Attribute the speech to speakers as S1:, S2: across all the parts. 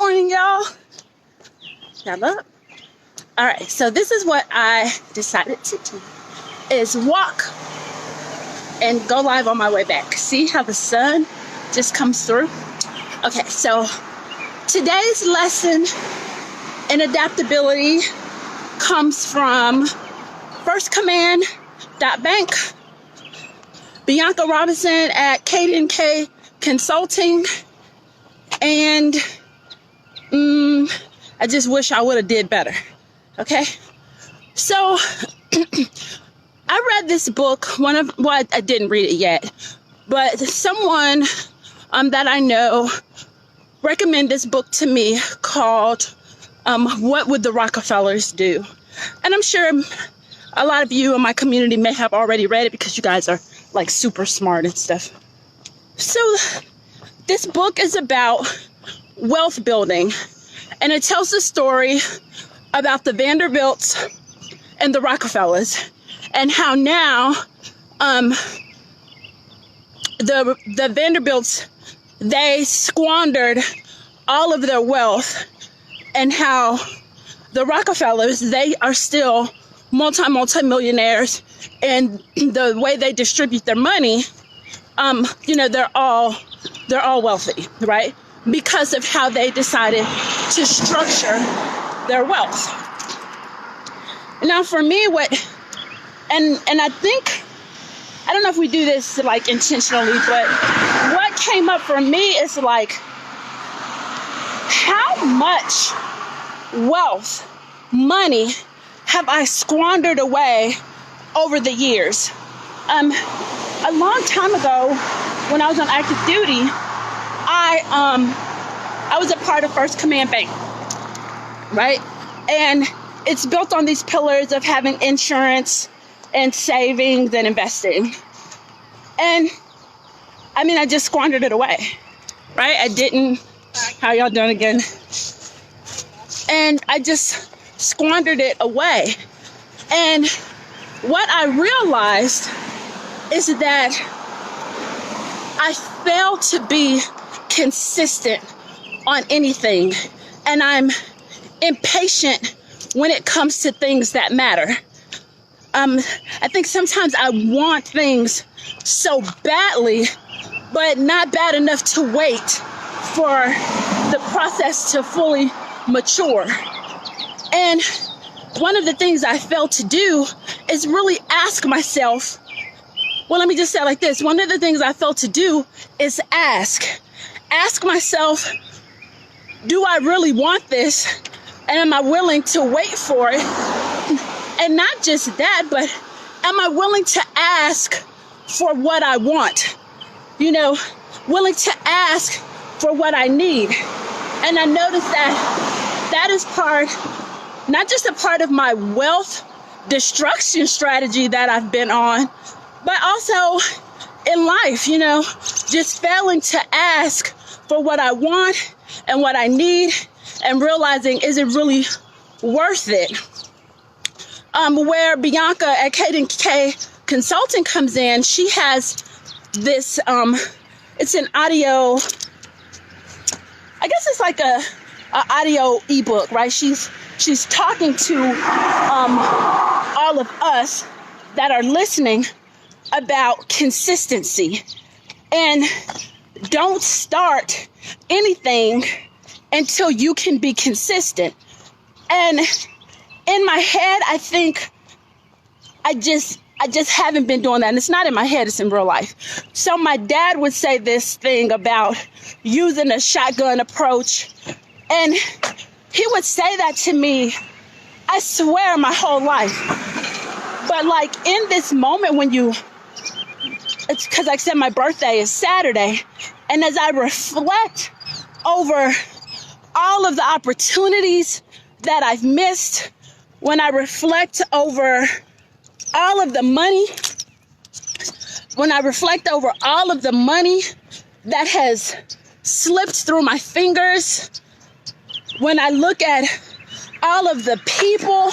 S1: morning, y'all. Y'all up? All right, so this is what I decided to do, is walk and go live on my way back. See how the sun just comes through? Okay, so today's lesson in adaptability comes from firstcommand.bank, Bianca Robinson at K Consulting, and I just wish I would have did better. Okay, so I read this book. I didn't read it yet, but someone that I know recommended this book to me called What Would the Rockefellers Do? And I'm sure a lot of you in my community may have already read it because you guys are like super smart and stuff. So this book is about wealth building, and it tells the story about the Vanderbilts and the Rockefellers, and how now the Vanderbilts, they squandered all of their wealth, and how the Rockefellers, they are still multi-millionaires, and the way they distribute their money, they're all wealthy, right? Because of how they decided to structure their wealth. Now for me, and I think, I don't know if we do this like intentionally, but what came up for me is like, how much wealth, money have I squandered away over the years? A long time ago, when I was on active duty, I was a part of First Command Bank, right? And it's built on these pillars of having insurance and savings and investing. And I mean, I just squandered it away, right? I didn't, how y'all doing again? And I just squandered it away. And what I realized is that I fail to be consistent on anything, and I'm impatient when it comes to things that matter. I think sometimes I want things so badly, but not bad enough to wait for the process to fully mature. And one of the things I fail to do is really ask myself, well, let me just say it like this. One of the things I fail to do is ask myself, do I really want this? And am I willing to wait for it? And not just that, but am I willing to ask for what I want? Willing to ask for what I need. And I noticed that is not just a part of my wealth destruction strategy that I've been on, but also in life, just failing to ask for what I want and what I need, and realizing, is it really worth it? Where Bianca at K Consulting comes in, she has this, it's an audio, I guess it's like a audio ebook, right? She's talking to all of us that are listening about consistency, and don't start anything until you can be consistent. And in my head, I think I just haven't been doing that. And it's not in my head, it's in real life. So my dad would say this thing about using a shotgun approach. And he would say that to me, I swear, my whole life. But like in this moment when it's because like I said, my birthday is Saturday. And as I reflect over all of the opportunities that I've missed, when I reflect over all of the money, that has slipped through my fingers, when I look at all of the people,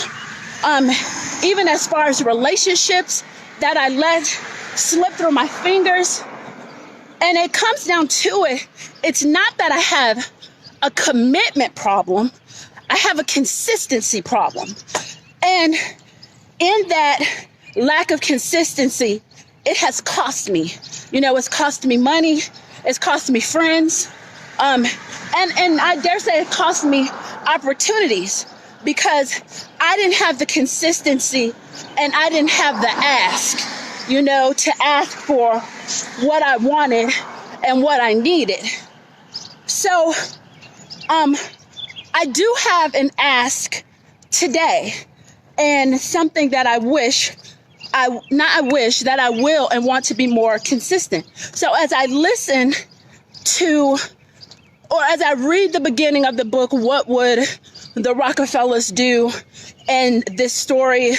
S1: even as far as relationships that I let slip through my fingers, and it comes down to it, it's not that I have a commitment problem. I have a consistency problem. And in that lack of consistency, it has cost me. You know, it's cost me money. It's cost me friends. And I dare say it cost me opportunities because I didn't have the consistency and I didn't have the ask, you know, to ask for what I wanted and what I needed. So, I do have an ask today and something that I that I will and want to be more consistent. So as I listen to, or as I read the beginning of the book, What Would the Rockefellers Do? And this story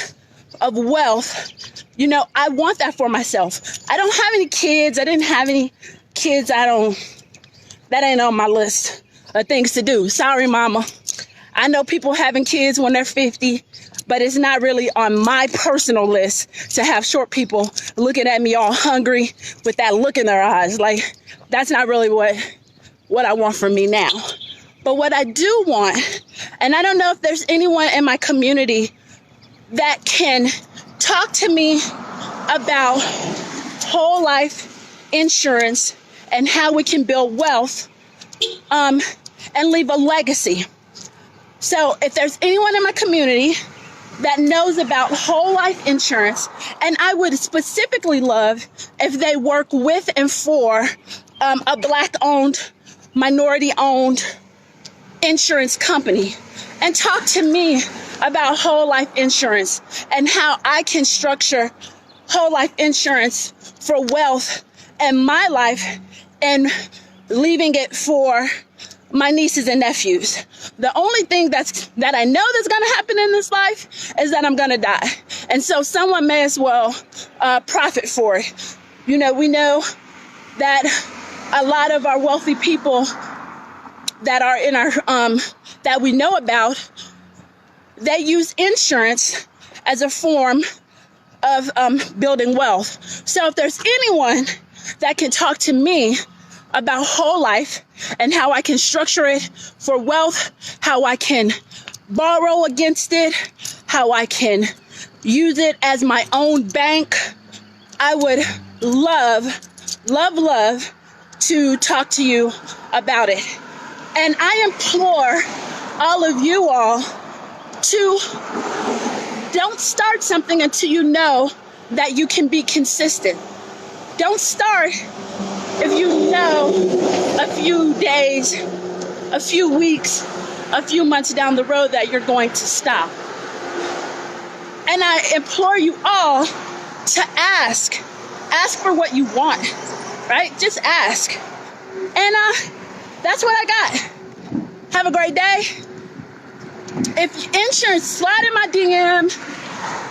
S1: of wealth, you know, I want that for myself. I don't have any kids. I didn't have any kids. That ain't on my list of things to do. Sorry, mama. I know people having kids when they're 50, but it's not really on my personal list to have short people looking at me all hungry with that look in their eyes. Like, that's not really what I want for me now. But what I do want, and I don't know if there's anyone in my community that can talk to me about whole life insurance and how we can build wealth and leave a legacy. So if there's anyone in my community that knows about whole life insurance, and I would specifically love if they work with and for a Black-owned, minority-owned insurance company, and talk to me about whole life insurance and how I can structure whole life insurance for wealth in my life and leaving it for my nieces and nephews. The only thing that I know that's going to happen in this life is that I'm going to die. And so someone may as well profit for it. You know, we know that a lot of our wealthy people that are in our, that we know about, they use insurance as a form of building wealth. So if there's anyone that can talk to me about whole life and how I can structure it for wealth, how I can borrow against it, how I can use it as my own bank, I would love to talk to you about it. And I implore all of you all to don't start something until you know that you can be consistent. Don't start if you know a few days, a few weeks, a few months down the road that you're going to stop. And I implore you all to ask for what you want, right? Just ask. And that's what I got. Have a great day. If insurance, slide in my DM,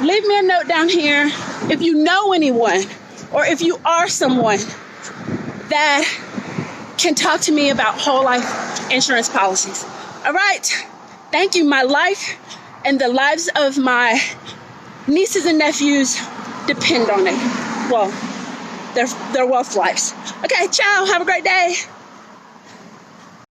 S1: leave me a note down here. If you know anyone, or if you are someone that can talk to me about whole life insurance policies. All right. Thank you. My life and the lives of my nieces and nephews depend on it. Well, their wealth lives. Okay, ciao. Have a great day.